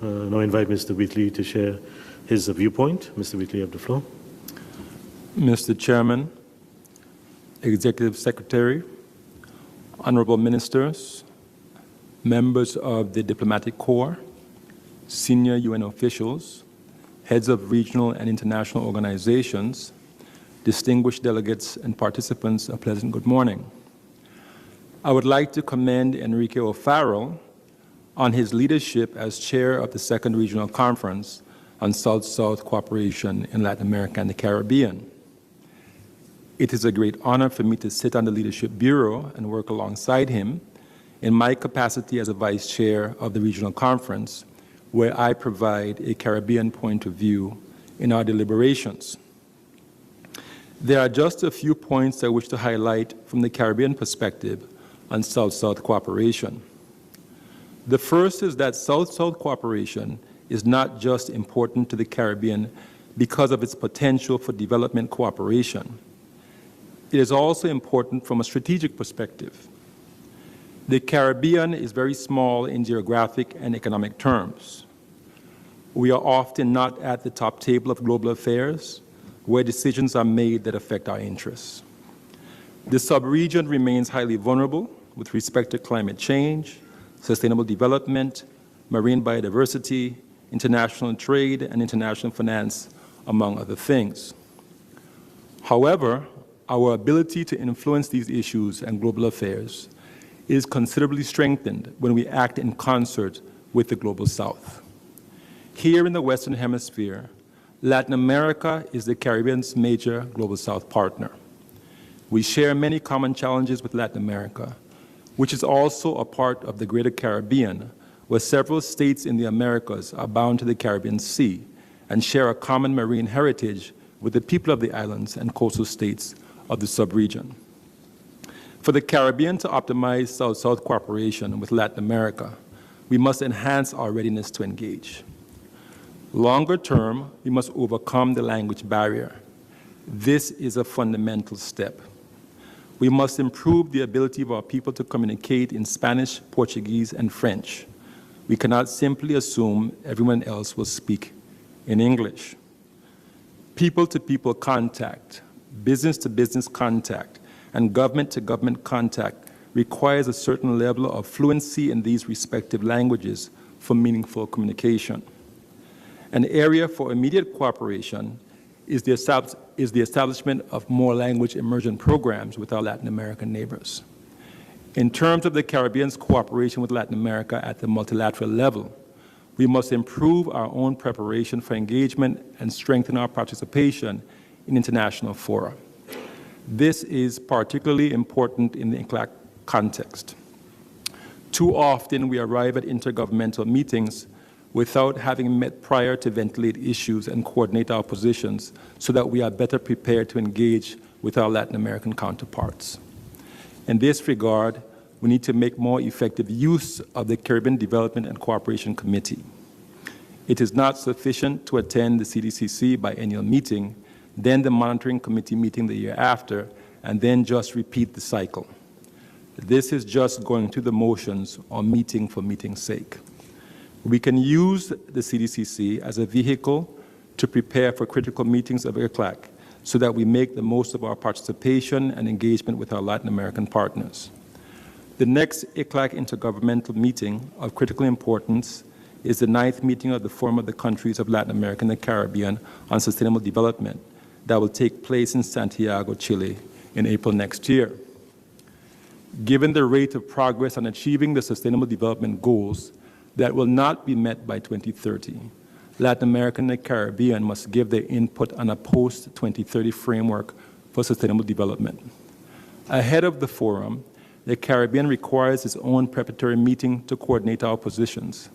now invite Mr. Wheatley to share his viewpoint. Mr. Wheatley, you have the floor. Mr. Chairman, Executive Secretary, Honorable Ministers, members of the Diplomatic Corps, senior UN officials, heads of regional and international organizations, distinguished delegates and participants, a pleasant good morning. I would like to commend Enrique O'Farrell on his leadership as chair of the Second Regional Conference on South-South Cooperation in Latin America and the Caribbean. It is a great honor for me to sit on the Leadership Bureau and work alongside him in my capacity as a vice chair of the Regional Conference, where I provide a Caribbean point of view in our deliberations. There are just a few points I wish to highlight from the Caribbean perspective on South-South cooperation. The first is that South-South cooperation is not just important to the Caribbean because of its potential for development cooperation. It is also important from a strategic perspective. The Caribbean is very small in geographic and economic terms. We are often not at the top table of global affairs, where decisions are made that affect our interests. The sub-region remains highly vulnerable with respect to climate change, sustainable development, marine biodiversity, international trade, and international finance, among other things. However, our ability to influence these issues and global affairs is considerably strengthened when we act in concert with the Global South. Here in the Western Hemisphere, Latin America is the Caribbean's major Global South partner. We share many common challenges with Latin America, which is also a part of the Greater Caribbean, where several states in the Americas are bound to the Caribbean Sea and share a common marine heritage with the people of the islands and coastal states of the sub-region. For the Caribbean to optimize South-South cooperation with Latin America, we must enhance our readiness to engage. Longer term, we must overcome the language barrier. This is a fundamental step. We must improve the ability of our people to communicate in Spanish, Portuguese, and French. We cannot simply assume everyone else will speak in English. People-to-people contact, business-to-business contact, and government-to-government contact requires a certain level of fluency in these respective languages for meaningful communication. An area for immediate cooperation is the establishment of more language immersion programs with our Latin American neighbors. In terms of the Caribbean's cooperation with Latin America at the multilateral level, we must improve our own preparation for engagement and strengthen our participation in international fora. This is particularly important in the ICLAC context. Too often we arrive at intergovernmental meetings without having met prior to ventilate issues and coordinate our positions so that we are better prepared to engage with our Latin American counterparts. In this regard, we need to make more effective use of the Caribbean Development and Cooperation Committee. It is not sufficient to attend the CDCC biennial meeting, then the monitoring committee meeting the year after, and then just repeat the cycle. This is just going through the motions or meeting for meeting's sake. We can use the CDCC as a vehicle to prepare for critical meetings of ICLAC so that we make the most of our participation and engagement with our Latin American partners. The next ICLAC intergovernmental meeting of critical importance is the 9th meeting of the Forum of the Countries of Latin America and the Caribbean on Sustainable Development that will take place in Santiago, Chile in April next year. Given the rate of progress on achieving the Sustainable Development Goals that will not be met by 2030, Latin America and the Caribbean must give their input on a post-2030 framework for sustainable development. Ahead of the forum, the Caribbean requires its own preparatory meeting to coordinate our positions.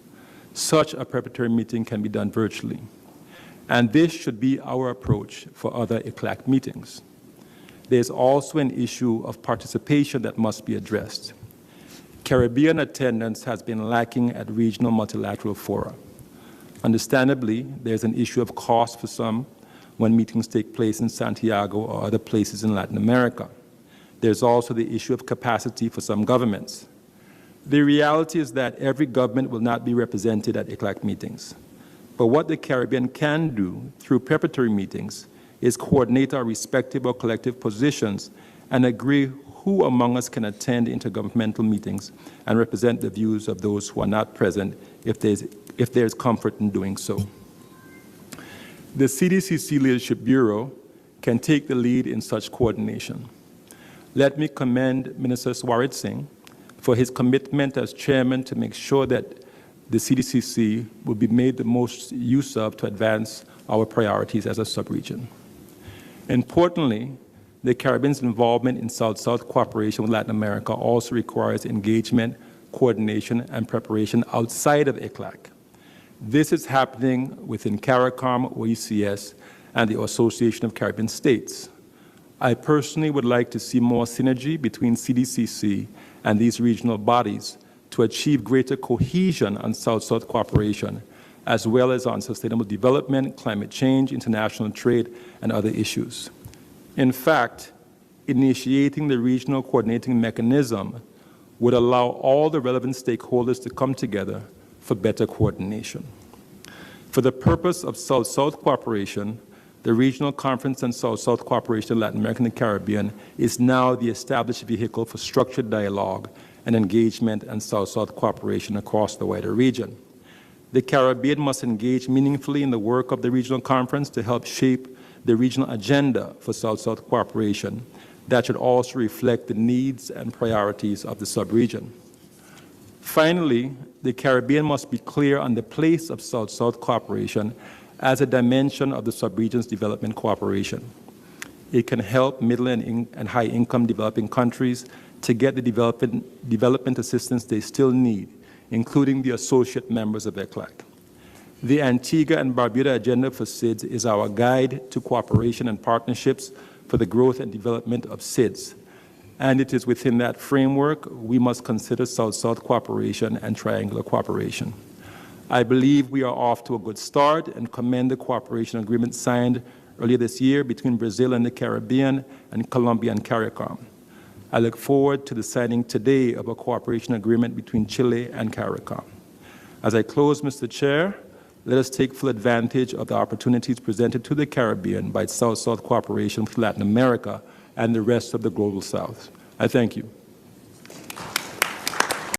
Such a preparatory meeting can be done virtually. And this should be our approach for other ICLAC meetings. There's also an issue of participation that must be addressed. Caribbean attendance has been lacking at regional multilateral fora. Understandably, there's an issue of cost for some when meetings take place in Santiago or other places in Latin America. There's also the issue of capacity for some governments. The reality is that every government will not be represented at ICLAC meetings. But what the Caribbean can do through preparatory meetings is coordinate our respective or collective positions and agree who among us can attend intergovernmental meetings and represent the views of those who are not present if there's comfort in doing so. The CDCC Leadership Bureau can take the lead in such coordination. Let me commend Minister Swarit Singh for his commitment as chairman to make sure that the CDCC will be made the most use of to advance our priorities as a subregion. Importantly, the Caribbean's involvement in South-South cooperation with Latin America also requires engagement, coordination, and preparation outside of ICLAC. This is happening within CARICOM, OECS, and the Association of Caribbean States. I personally would like to see more synergy between CDCC and these regional bodies to achieve greater cohesion on South-South cooperation, as well as on sustainable development, climate change, international trade, and other issues. In fact, initiating the regional coordinating mechanism would allow all the relevant stakeholders to come together for better coordination. For the purpose of South-South cooperation, the Regional Conference on South-South Cooperation in Latin America and the Caribbean is now the established vehicle for structured dialogue and engagement and South-South cooperation across the wider region. The Caribbean must engage meaningfully in the work of the Regional Conference to help shape the regional agenda for South-South cooperation that should also reflect the needs and priorities of the subregion. Finally, the Caribbean must be clear on the place of South-South cooperation as a dimension of the subregion's development cooperation. It can help middle and high-income developing countries to get the development assistance they still need, including the associate members of ECLAC. The Antigua and Barbuda Agenda for SIDS is our guide to cooperation and partnerships for the growth and development of SIDS. And it is within that framework we must consider South-South cooperation and triangular cooperation. I believe we are off to a good start and commend the cooperation agreement signed earlier this year between Brazil and the Caribbean and Colombia and CARICOM. I look forward to the signing today of a cooperation agreement between Chile and CARICOM. As I close, Mr. Chair, let us take full advantage of the opportunities presented to the Caribbean by South-South cooperation with Latin America and the rest of the Global South. I thank you.